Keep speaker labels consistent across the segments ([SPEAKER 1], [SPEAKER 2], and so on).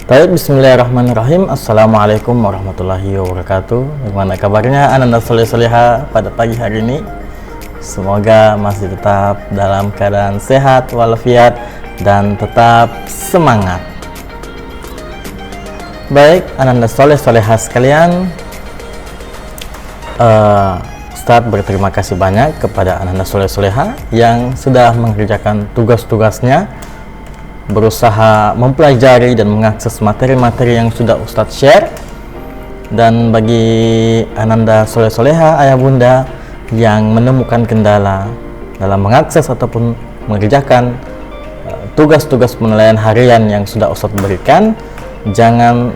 [SPEAKER 1] Baik, bismillahirrahmanirrahim. Assalamualaikum warahmatullahi wabarakatuh. Bagaimana kabarnya Ananda Soleh-Soleha pada pagi hari ini? Semoga masih tetap dalam keadaan sehat walafiat dan tetap semangat. Baik, Ananda Soleh-Soleha sekalian, Ustadz berterima kasih banyak kepada Ananda Soleh-Soleha yang sudah mengerjakan tugas-tugasnya, berusaha mempelajari dan mengakses materi-materi yang sudah Ustadz share. Dan bagi Ananda Soleh-Soleha, ayah bunda yang menemukan kendala dalam mengakses ataupun mengerjakan tugas-tugas penilaian harian yang sudah Ustadz berikan, jangan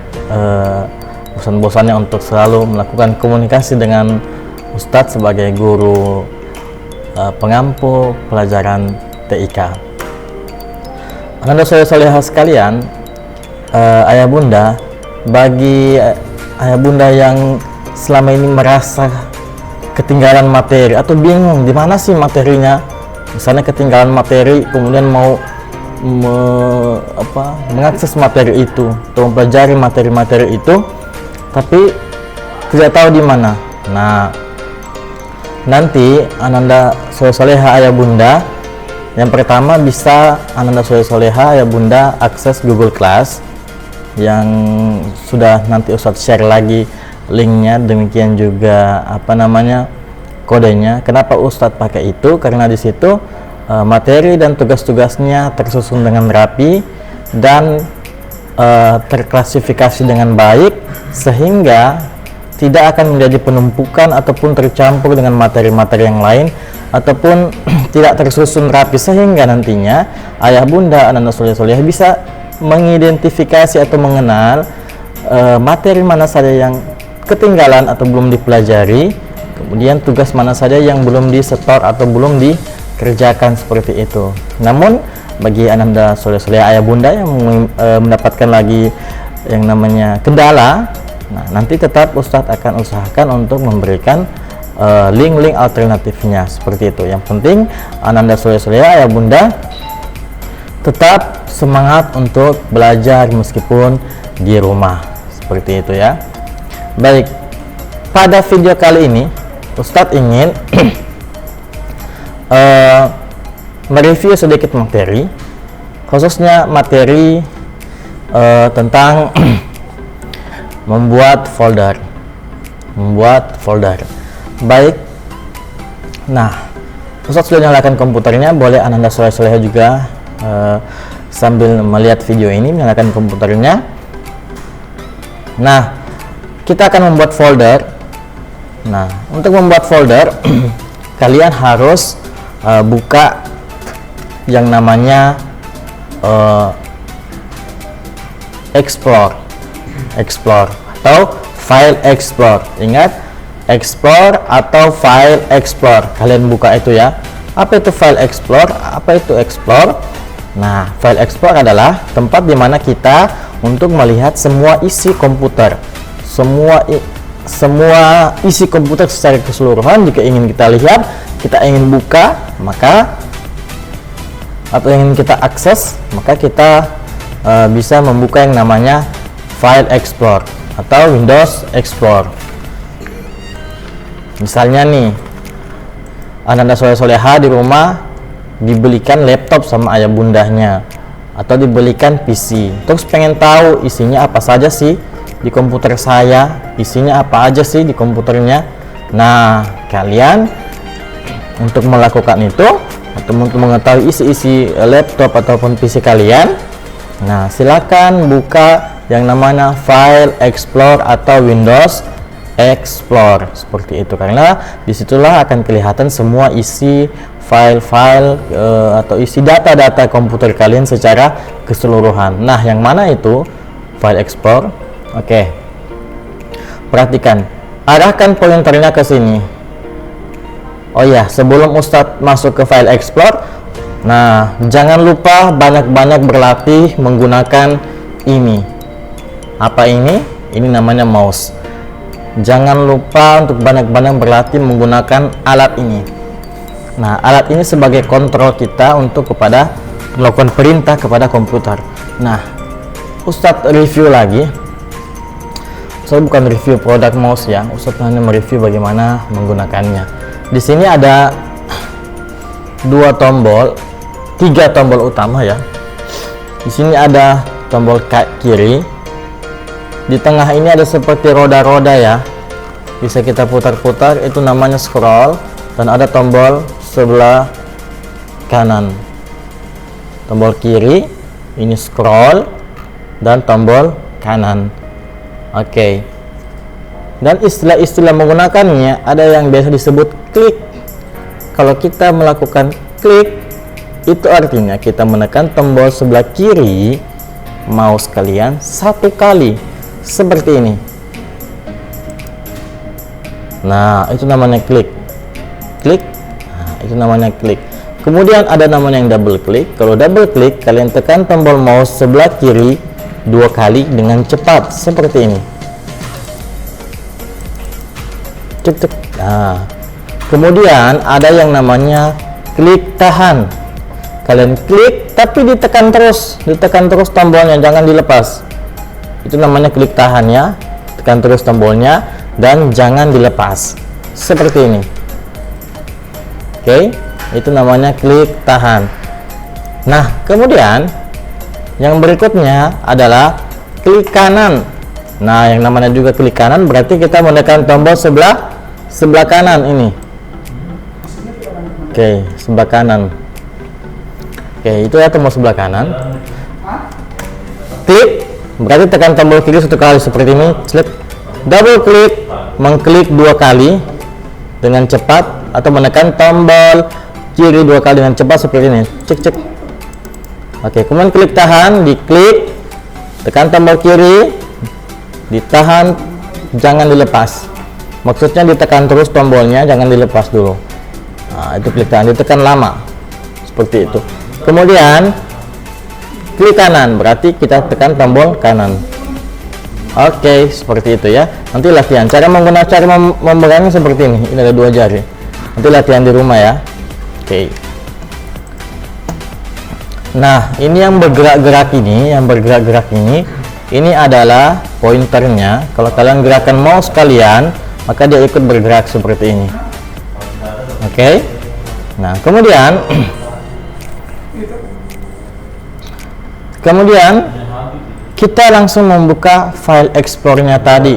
[SPEAKER 1] bosan-bosannya untuk selalu melakukan komunikasi dengan Ustadz sebagai guru pengampu pelajaran TIK. Ananda Soleh-Soleha sekalian, ayah bunda, bagi ayah bunda yang selama ini merasa ketinggalan materi atau bingung di mana sih materinya, misalnya ketinggalan materi kemudian mau mengakses materi itu atau mempelajari materi-materi itu tapi tidak tahu di mana. Nah, nanti Ananda Soleh-Soleha ayah bunda, yang pertama bisa Ananda Soleh-Soleha ya bunda akses Google Class yang sudah nanti Ustadz share lagi linknya, demikian juga kodenya. Kenapa Ustadz pakai itu? Karena di situ materi dan tugas-tugasnya tersusun dengan rapi dan terklasifikasi dengan baik sehingga tidak akan menjadi penumpukan ataupun tercampur dengan materi-materi yang lain ataupun tidak tersusun rapi, sehingga nantinya ayah bunda Ananda Soleh-Soleha bisa mengidentifikasi atau mengenal materi mana saja yang ketinggalan atau belum dipelajari, kemudian tugas mana saja yang belum disetor atau belum dikerjakan seperti itu. Namun bagi Ananda Soleh-Soleha ayah bunda yang mendapatkan lagi yang namanya kendala, nah nanti tetap Ustadz akan usahakan untuk memberikan link-link alternatifnya seperti itu. Yang penting Ananda Soleh-Soleha ya bunda tetap semangat untuk belajar meskipun di rumah seperti itu ya. Baik, pada video kali ini Ustadz ingin mereview sedikit materi, khususnya materi tentang membuat folder. Baik, nah Ustadz sudah nyalakan komputernya, boleh Ananda Soleh-Soleha juga sambil melihat video ini menyalakan komputernya. Nah, kita akan membuat folder. Nah, untuk membuat folder kalian harus buka yang namanya explore atau file explore. Ingat, explore atau file explore, kalian buka itu ya. Apa itu file explore? Apa itu explore? Nah, file explore adalah tempat dimana kita untuk melihat semua isi komputer, semua isi komputer secara keseluruhan. Jika ingin kita lihat, kita ingin buka, maka atau ingin kita akses, maka kita bisa membuka yang namanya file explore atau Windows Explorer. Misalnya nih, Ananda Soleh-Soleha di rumah dibelikan laptop sama ayah bundanya atau dibelikan PC, terus pengen tahu isinya apa saja sih di komputer saya, isinya apa aja sih di komputernya. Nah, kalian untuk melakukan itu atau untuk mengetahui isi-isi laptop ataupun PC kalian, nah silakan buka yang namanya file explore atau Windows Explorer seperti itu, karena disitulah akan kelihatan semua isi file-file atau isi data-data komputer kalian secara keseluruhan. Nah, yang mana itu file Explorer? Oke, perhatikan, arahkan pointernya ke sini. Oh ya, sebelum Ustadz masuk ke file Explorer, nah jangan lupa banyak-banyak berlatih menggunakan ini. Apa ini? Ini namanya mouse. Jangan lupa untuk banyak-banyak berlatih menggunakan alat ini. Nah, alat ini sebagai kontrol kita untuk melakukan perintah kepada komputer. Nah, Ustadz review lagi. Ustadz bukan review produk mouse ya, Ustadz hanya mereview bagaimana menggunakannya. Di sini ada 3 tombol utama ya. Di sini ada tombol kiri. Di tengah ini ada seperti roda-roda ya. Bisa kita putar-putar, itu namanya scroll. Dan ada tombol sebelah kanan. Tombol kiri, ini scroll, dan tombol kanan. Oke. Dan istilah-istilah menggunakannya ada yang biasa disebut klik. Kalau kita melakukan klik, itu artinya kita menekan tombol sebelah kiri mouse kalian 1 kali seperti ini. Nah, itu namanya klik. Nah, itu namanya klik. Kemudian ada namanya yang double klik. Kalau double klik, kalian tekan tombol mouse sebelah kiri 2 kali dengan cepat seperti ini. Cek. Nah, kemudian ada yang namanya klik tahan. Kalian klik tapi ditekan terus tombolnya, jangan dilepas. Itu namanya klik tahan ya. Tekan terus tombolnya dan jangan dilepas. Seperti ini. Oke, itu namanya klik tahan. Nah, kemudian yang berikutnya adalah klik kanan. Nah, yang namanya juga klik kanan berarti kita menekan tombol sebelah kanan ini. Oke, sebelah kanan. Oke, itu ya tombol sebelah kanan. Klik berarti tekan tombol kiri 1 kali seperti ini. Double klik, mengklik 2 kali dengan cepat atau menekan tombol kiri 2 kali dengan cepat seperti ini. Cek. Oke, kemudian klik tahan, diklik, tekan tombol kiri, ditahan, jangan dilepas. Maksudnya ditekan terus tombolnya, jangan dilepas dulu. Nah, itu klik tahan, ditekan lama seperti itu. Kemudian klik kanan berarti kita tekan tombol kanan. Oke, seperti itu ya. Nanti latihan cara memegangnya seperti ini. Ini ada 2 jari. Nanti latihan di rumah ya. Oke. Nah, ini yang bergerak-gerak ini adalah pointernya. Kalau kalian gerakan mouse kalian, maka dia ikut bergerak seperti ini. Oke. Nah, kemudian kita langsung membuka file explore-nya tadi.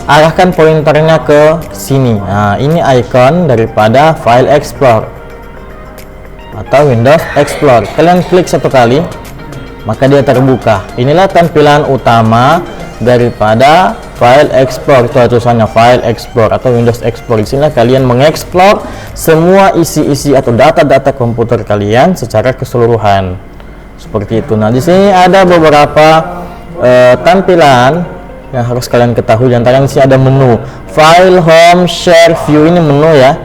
[SPEAKER 1] Arahkan pointernya ke sini. Nah, ini icon daripada file explore atau Windows Explorer. Kalian klik 1 kali, maka dia terbuka. Inilah tampilan utama daripada file explore. Itu tulisannya file explore atau Windows Explorer. Di sini kalian mengeksplor semua isi-isi atau data-data komputer kalian secara keseluruhan. Seperti itu. Nah, di sini ada beberapa tampilan yang harus kalian ketahui. Di antaranya di sini ada menu, file, home, share, view. Ini menu ya.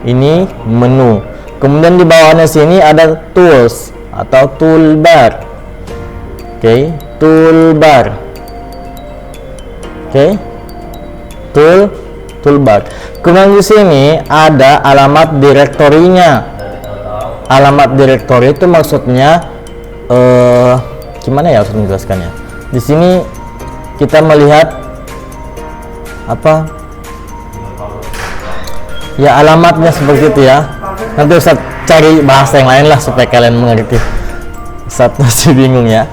[SPEAKER 1] Ini menu. Kemudian di bawahnya sini ada tools atau toolbar. Oke, toolbar. Oke. Toolbar. Kemudian di sini ada alamat direktorinya. Alamat direktori itu maksudnya gimana ya harus menjelaskannya. Di sini kita melihat apa? Ya, alamatnya seperti itu ya. Nanti Ustaz cari bahasa yang lain lah supaya kalian mengerti. Ustaz masih bingung ya.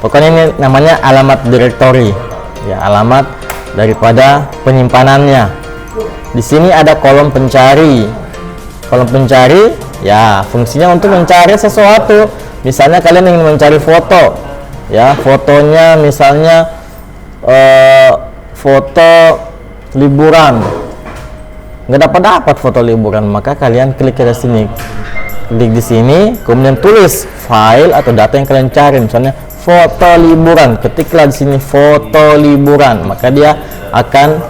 [SPEAKER 1] Pokoknya ini namanya alamat direktori. Ya, alamat daripada penyimpanannya. Di sini ada kolom pencari. Kolom pencari ya fungsinya untuk mencari sesuatu. Misalnya kalian ingin mencari foto, ya fotonya misalnya foto liburan, nggak dapat foto liburan, maka kalian klik ke sini, klik di sini, kemudian tulis file atau data yang kalian cari, misalnya foto liburan, ketiklah di sini foto liburan, maka dia akan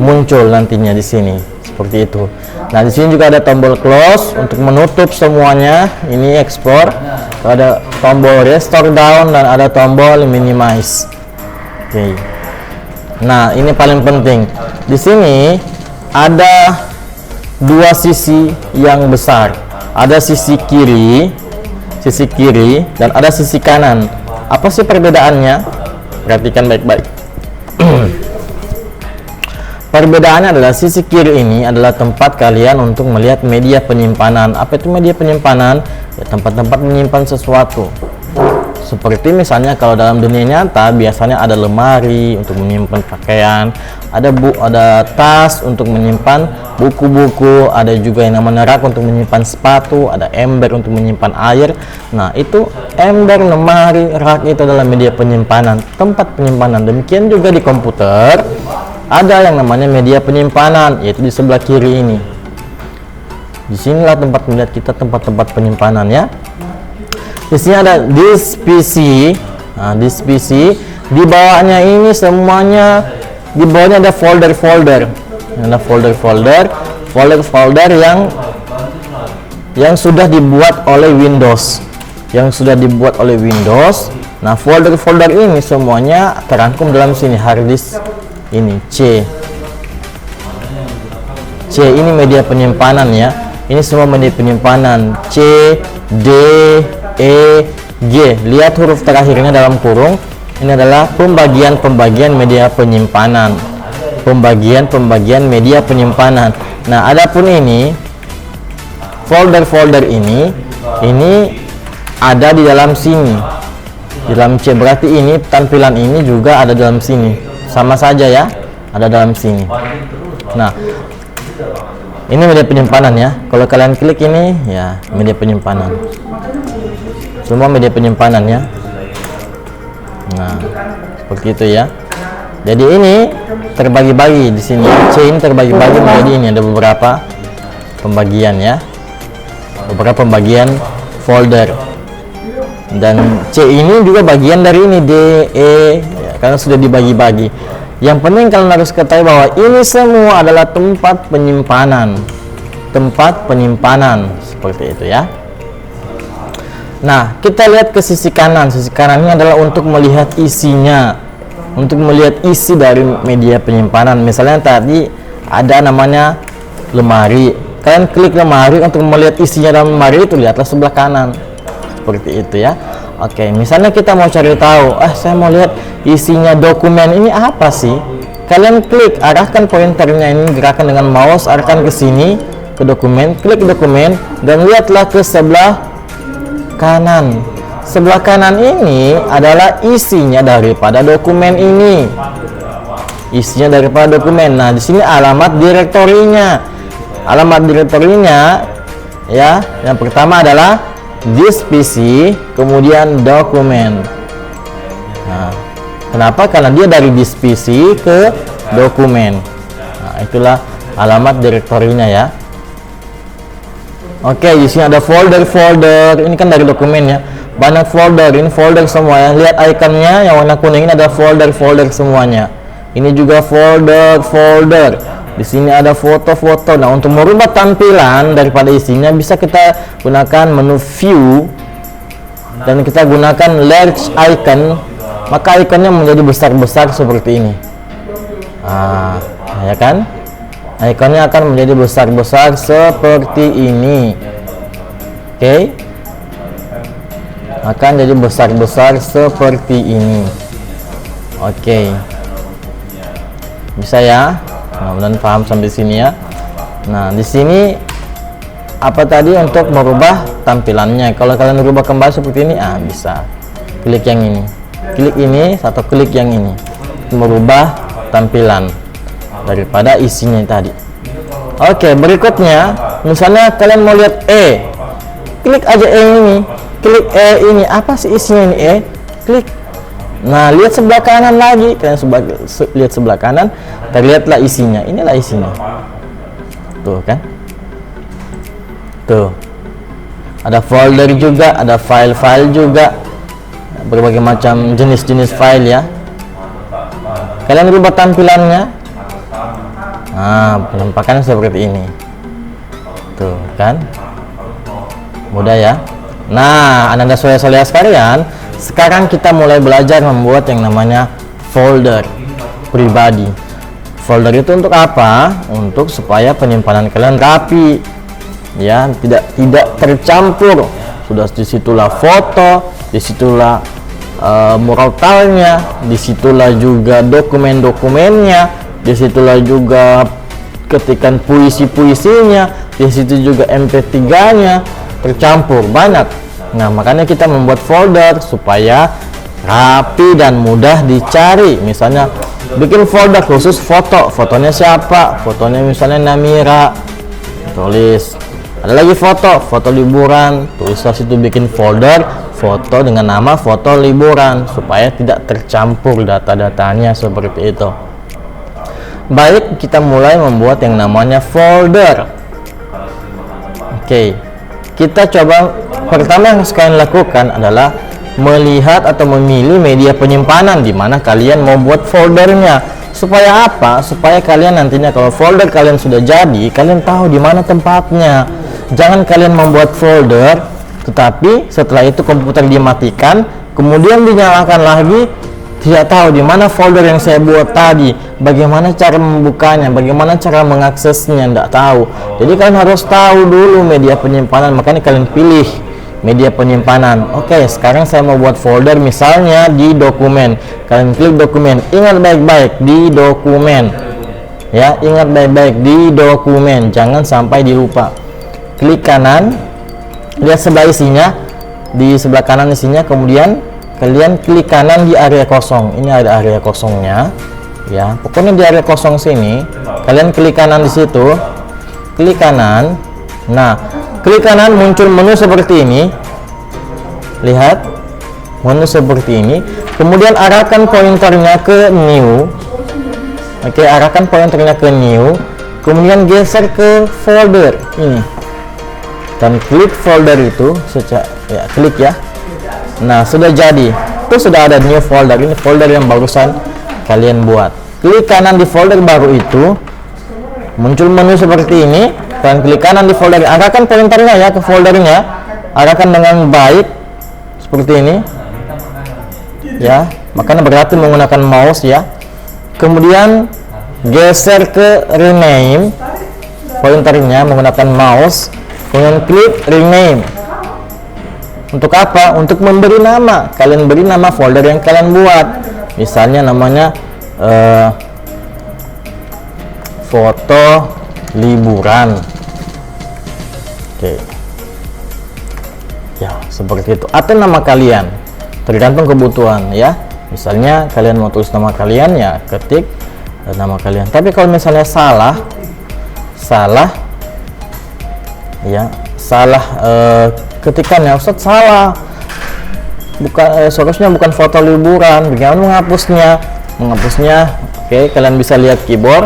[SPEAKER 1] muncul nantinya di sini seperti itu. Nah, di sini juga ada tombol close untuk menutup semuanya. Ini export. Ada tombol restore down dan ada tombol minimize. Oke. Nah, ini paling penting. Di sini ada 2 sisi yang besar. Ada sisi kiri dan ada sisi kanan. Apa sih perbedaannya? Perhatikan baik-baik. Perbedaannya adalah sisi kiri ini adalah tempat kalian untuk melihat media penyimpanan. Apa itu media penyimpanan? Ya, tempat-tempat menyimpan sesuatu. Seperti misalnya kalau dalam dunia nyata biasanya ada lemari untuk menyimpan pakaian, ada tas untuk menyimpan buku-buku, ada juga yang namanya rak untuk menyimpan sepatu, ada ember untuk menyimpan air. Nah, itu ember, lemari, rak itu adalah media penyimpanan, tempat penyimpanan. Demikian juga di komputer ada yang namanya media penyimpanan, yaitu di sebelah kiri ini. Disinilah tempat melihat kita tempat-tempat penyimpanan ya. Di sini ada disk PC. Nah, disk PC di bawahnya ini semuanya, di bawahnya ada folder-folder. Ada folder-folder yang sudah dibuat oleh Windows. Nah, folder-folder ini semuanya terangkum dalam sini, hard disk ini C ini media penyimpanan ya. Ini semua media penyimpanan C, D, E, G. Lihat huruf terakhirnya dalam kurung. Ini adalah pembagian media penyimpanan. Pembagian media penyimpanan. Nah, adapun ini folder-folder ini ada di dalam sini. Di dalam C, berarti ini tampilan ini juga ada dalam sini. Sama saja ya, ada dalam sini. Nah, ini media penyimpanan ya. Kalau kalian klik ini ya, media penyimpanan. Semua media penyimpanan ya. Nah, seperti itu ya. Jadi ini terbagi-bagi di sini. C ini terbagi-bagi menjadi ini, ada beberapa pembagian ya. Beberapa pembagian folder. Dan C ini juga bagian dari ini D, E ya, karena sudah dibagi-bagi. Yang penting kalian harus ketahui bahwa ini semua adalah tempat penyimpanan. Seperti itu ya. Nah, kita lihat ke sisi kanan. Sisi kanan ini adalah untuk melihat isinya, untuk melihat isi dari media penyimpanan. Misalnya tadi ada namanya lemari. Kalian klik lemari untuk melihat isinya dalam lemari itu, lihatlah sebelah kanan. Seperti itu ya. Oke, misalnya kita mau cari tahu, saya mau lihat isinya dokumen ini apa sih? Kalian klik, arahkan pointernya ini, gerakan dengan mouse, arahkan ke sini, ke dokumen, klik dokumen, dan lihatlah ke sebelah kanan. Sebelah kanan ini adalah isinya daripada dokumen ini. Nah, di sini alamat direktorinya. Ya, yang pertama adalah disk PC, kemudian dokumen. Nah, kenapa? Karena dia dari disk PC ke dokumen. Nah, itulah alamat direktorinya ya. Oke, di sini ada folder-folder. Ini kan dari dokumen ya. Banyak folder, ini folder semua ya. Lihat ikonnya yang warna kuning ini ada folder-folder semuanya. Ini juga folder-folder. Di sini ada foto-foto. Nah, untuk merubah tampilan daripada isinya bisa kita gunakan menu view dan kita gunakan large icon, maka ikonnya menjadi besar-besar seperti ini. Ya kan? Ikonnya akan menjadi besar-besar seperti ini. Oke. Akan jadi besar-besar seperti ini. Oke. Bisa ya? Mudah-mudahan paham sampai sini ya. Nah, di sini apa tadi untuk merubah tampilannya? Kalau kalian merubah kembali seperti ini, bisa. Klik yang ini. Klik ini atau klik yang ini. Merubah tampilan daripada isinya tadi. Oke, berikutnya misalnya kalian mau lihat E. Klik aja E ini. Klik E ini. Apa sih isinya ini E? Klik. Nah, lihat sebelah kanan lagi. Kalian lihat sebelah kanan, terlihatlah isinya. Inilah isinya. Tuh kan? Tuh. Ada folder juga, ada file-file juga. Berbagai macam jenis-jenis file ya. Kalian rubah tampilannya. Nah, penampakannya seperti ini. Tuh kan? Mudah ya. Nah, Ananda Soleha sekalian, sekarang kita mulai belajar membuat yang namanya folder pribadi. Folder itu untuk apa? Untuk supaya penyimpanan kalian rapi, ya, tidak tercampur. Sudah disitulah foto, disitulah murotalnya, disitulah juga dokumen-dokumennya, disitulah juga ketikan puisi-puisinya, disitu juga MP3-nya tercampur banyak. Nah, makanya kita membuat folder supaya rapi dan mudah dicari. Misalnya bikin folder khusus foto, fotonya siapa, fotonya misalnya Namira, tulis. Ada lagi foto liburan, tulislah situ, bikin folder foto dengan nama foto liburan supaya tidak tercampur data-datanya seperti itu. Baik, kita mulai membuat yang namanya folder. Oke, kita coba. Pertama yang kalian lakukan adalah melihat atau memilih media penyimpanan di mana kalian mau buat foldernya. Supaya apa? Supaya kalian nantinya kalau folder kalian sudah jadi, kalian tahu di mana tempatnya. Jangan kalian membuat folder, tetapi setelah itu komputer dimatikan, kemudian dinyalakan lagi, tidak tahu di mana folder yang saya buat tadi, bagaimana cara membukanya, bagaimana cara mengaksesnya, tidak tahu. Jadi kalian harus tahu dulu media penyimpanan, makanya kalian pilih media penyimpanan. Oke, sekarang saya mau buat folder misalnya di dokumen. Kalian klik dokumen, ingat baik-baik di dokumen ya, ingat baik-baik di dokumen, jangan sampai dilupa. Klik kanan, lihat sebelah isinya, di sebelah kanan isinya, kemudian kalian klik kanan di area kosong. Ini ada area kosongnya ya, pokoknya di area kosong sini kalian klik kanan di situ, klik kanan. Nah, klik kanan muncul menu seperti ini, lihat menu seperti ini, kemudian arahkan pointernya ke new. Oke, arahkan pointernya ke new, kemudian geser ke folder ini dan klik folder itu ya, klik ya. Nah, sudah jadi, itu sudah ada new folder. Ini folder yang barusan kalian buat. Klik kanan di folder baru itu, muncul menu seperti ini. Kalian klik kanan di folder, arahkan pointernya ya ke foldernya, arahkan dengan baik seperti ini ya, makanya berarti menggunakan mouse ya. Kemudian geser ke rename pointernya menggunakan mouse, kemudian klik rename. Untuk apa? Untuk memberi nama. Kalian beri nama folder yang kalian buat. Misalnya namanya foto liburan. Oke. Ya, seperti itu. Atau nama kalian. Tergantung kebutuhan ya. Misalnya kalian mau tulis nama kalian ya, ketik nama kalian. Tapi kalau misalnya salah ya, ketikannya Ustadz salah, bukan seharusnya bukan foto liburan, bagaimana menghapusnya? Oke, kalian bisa lihat keyboard.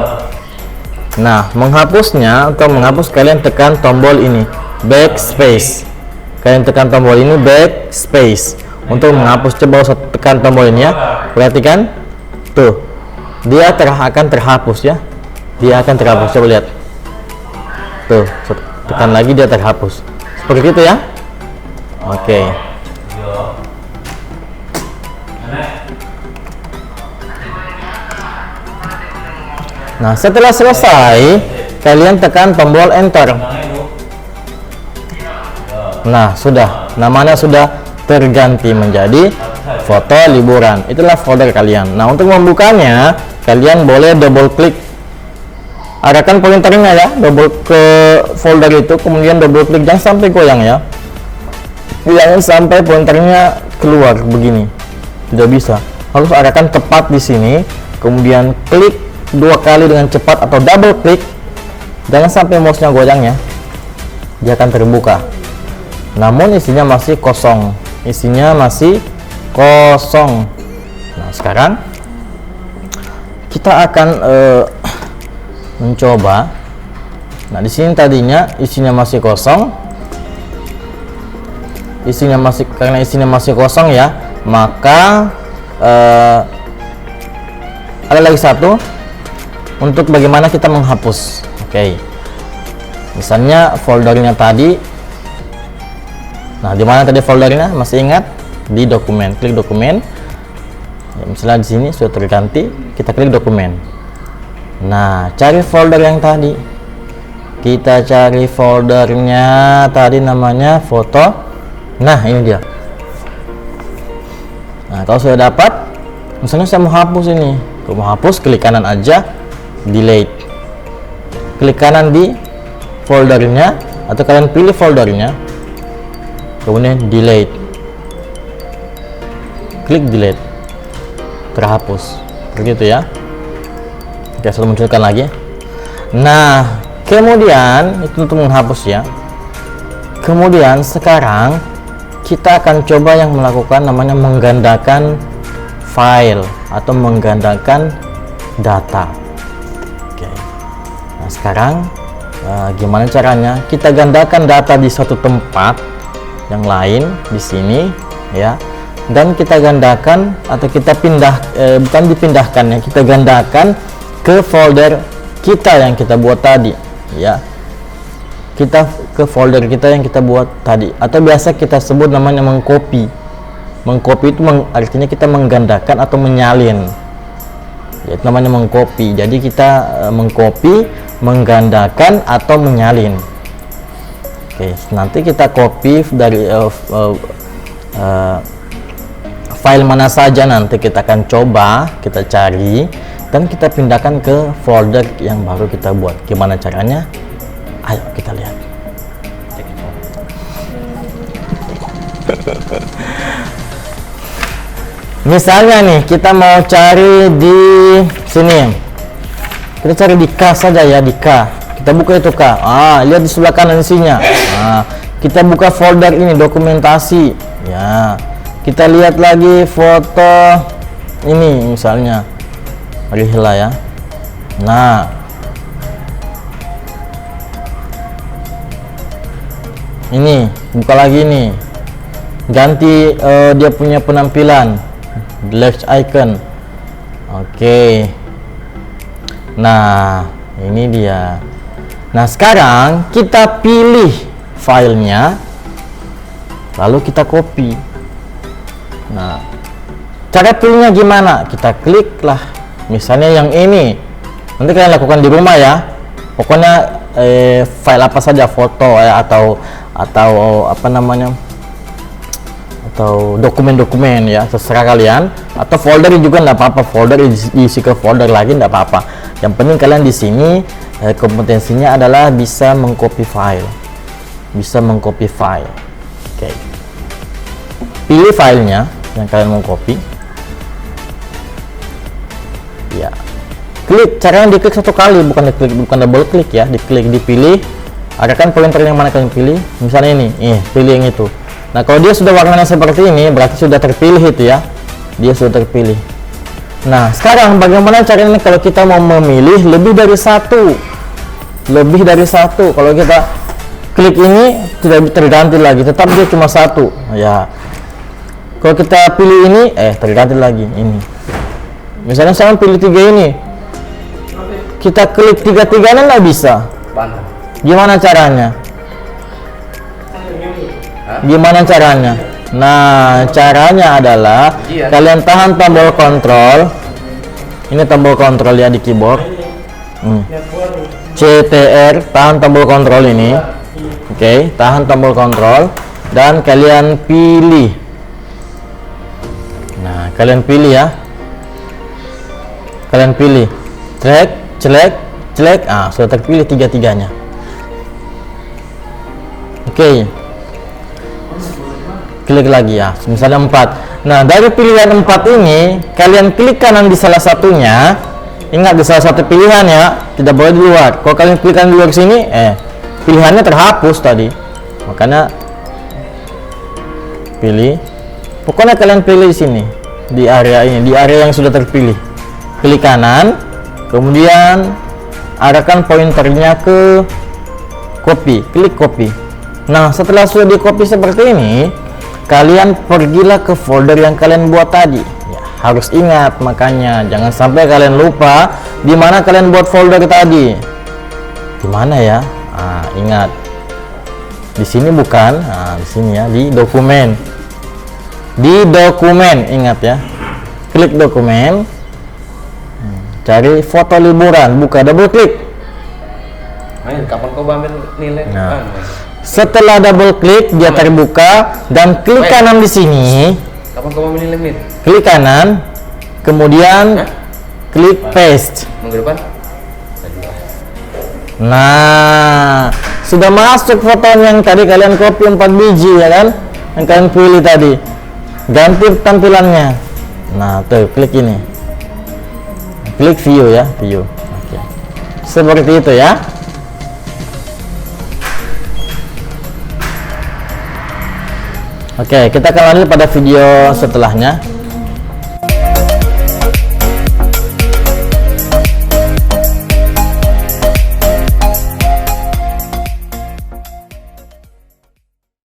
[SPEAKER 1] Nah, menghapusnya, atau menghapus, kalian tekan tombol ini, backspace. Kalian tekan tombol ini, backspace, untuk menghapus. Coba Ustadz tekan tombol ini ya, perhatikan tuh, dia akan terhapus ya, dia akan terhapus. Coba lihat tuh, tekan lagi, dia terhapus seperti itu ya. Oke. Nah, setelah selesai, kalian tekan tombol enter. Nah, sudah, namanya sudah terganti menjadi foto liburan. Itulah folder kalian. Nah, untuk membukanya, kalian boleh double klik, arahkan pointernya ya, double ke folder itu, kemudian double klik, jangan sampai goyang ya, jangan sampai pointernya keluar begini, tidak bisa. Harus arahkan tepat di sini, kemudian klik 2 kali dengan cepat atau double klik, jangan sampai mouse-nya goyang ya, dia akan terbuka. Namun isinya masih kosong, Nah, sekarang kita akan mencoba. Nah, di sini tadinya isinya masih kosong, karena isinya masih kosong ya, maka ada lagi satu untuk bagaimana kita menghapus. Oke, misalnya foldernya tadi, nah, di mana tadi foldernya, masih ingat? Di dokumen, klik dokumen ya, misalnya di sini sudah terganti, kita klik dokumen. Nah, cari folder yang tadi, kita cari foldernya tadi, namanya foto. Nah, ini dia. Nah, kalau sudah dapat, misalnya saya mau hapus ini, kalau mau hapus klik kanan aja, delete. Klik kanan di foldernya atau kalian pilih foldernya, kemudian delete. Klik delete, terhapus. Begitu ya. Oke, saya munculkan lagi. Nah, kemudian itu untuk menghapus ya. Kemudian sekarang kita akan coba yang melakukan namanya menggandakan file atau menggandakan data. Oke. Nah, sekarang gimana caranya? Kita gandakan data di satu tempat yang lain di sini ya. Dan kita gandakan atau kita pindah bukan dipindahkan ya, kita gandakan ke folder kita yang kita buat tadi ya. Kita ke folder kita yang kita buat tadi, atau biasa kita sebut namanya mengcopy. Mengcopy itu artinya kita menggandakan atau menyalin, itu namanya mengcopy. Jadi kita mengcopy, menggandakan atau menyalin. Oke, nanti kita copy dari file mana saja, nanti kita akan coba kita cari dan kita pindahkan ke folder yang baru kita buat. Gimana caranya? Ayo kita lihat. Misalnya nih, kita mau cari di sini. Kita cari di K saja ya, di K. Kita buka itu K. Lihat di sebelah kanan isinya. Kita buka folder ini, dokumentasi. Ya. Kita lihat lagi foto ini misalnya. Rihla ya. Nah, ini buka lagi nih, ganti dia punya penampilan, black icon. Oke. Nah, ini dia. Nah, sekarang kita pilih filenya, lalu kita copy. Nah, cara pilihnya gimana? Kita klik lah, misalnya yang ini. Nanti kalian lakukan di rumah ya. Pokoknya file apa saja, foto ya, atau apa namanya, atau dokumen-dokumen ya, terserah kalian. Atau folder juga enggak apa-apa, folder diisi ke folder lagi enggak apa-apa. Yang penting kalian di sini kompetensinya adalah bisa mengcopy file. Bisa mengcopy file. Oke. Pilih filenya yang kalian mau copy. Ya. Klik, caranya diklik satu kali, bukan diklik, bukan double klik ya, diklik, dipilih. Ada kan pointer yang mana kalian pilih, misalnya ini, pilih yang itu. Nah, kalau dia sudah warnanya seperti ini, berarti sudah terpilih itu ya, dia sudah terpilih. Nah, sekarang bagaimana caranya kalau kita mau memilih lebih dari satu? Lebih dari satu, kalau kita klik ini tidak terganti lagi, tetap dia cuma satu ya. Kalau kita pilih ini, terganti lagi ini. Misalnya saya pilih 3 ini, kita klik tiga-tiganya nggak bisa. Gimana caranya? Gimana caranya? Nah, caranya adalah kalian tahan tombol kontrol. Ini tombol kontrol ya di keyboard. CTR, tahan tombol kontrol ini. Oke, tahan tombol kontrol dan kalian pilih. Nah, kalian pilih ya. Kalian pilih. Celek. Sudah terpilih tiga-tiganya. Oke. Klik lagi ya, misalnya 4. Nah, dari pilihan 4 ini, kalian klik kanan di salah satunya. Ingat, di salah satu pilihan ya, tidak boleh di luar. Kalau kalian klik kanan di luar sini, pilihannya terhapus tadi. Makanya pilih. Pokoknya kalian pilih di sini, di area ini, di area yang sudah terpilih. Klik kanan, kemudian arahkan pointernya ke copy, klik copy. Nah, setelah sudah di copy seperti ini, kalian pergilah ke folder yang kalian buat tadi ya, harus ingat, makanya jangan sampai kalian lupa di mana kalian buat folder tadi. Di mana ya? Ingat, di sini bukan, di sini ya, di dokumen. Di dokumen, ingat ya, klik dokumen, cari foto liburan, buka, double klik.
[SPEAKER 2] Kapan kau ambil nilai?
[SPEAKER 1] Setelah double klik dia terbuka, dan klik kanan di sini.
[SPEAKER 2] Kapan kau mau nilai Mit?
[SPEAKER 1] Klik kanan, kemudian
[SPEAKER 2] Hah?
[SPEAKER 1] klik paste.
[SPEAKER 2] Minggu depan?
[SPEAKER 1] Nah, sudah masuk foto yang tadi kalian copy 4 biji ya kan? Yang kalian pilih tadi. Ganti tampilannya. Nah, tuh klik ini. Klik view ya, view. Oke. Seperti itu ya. Oke, kita akan lanjut pada video setelahnya.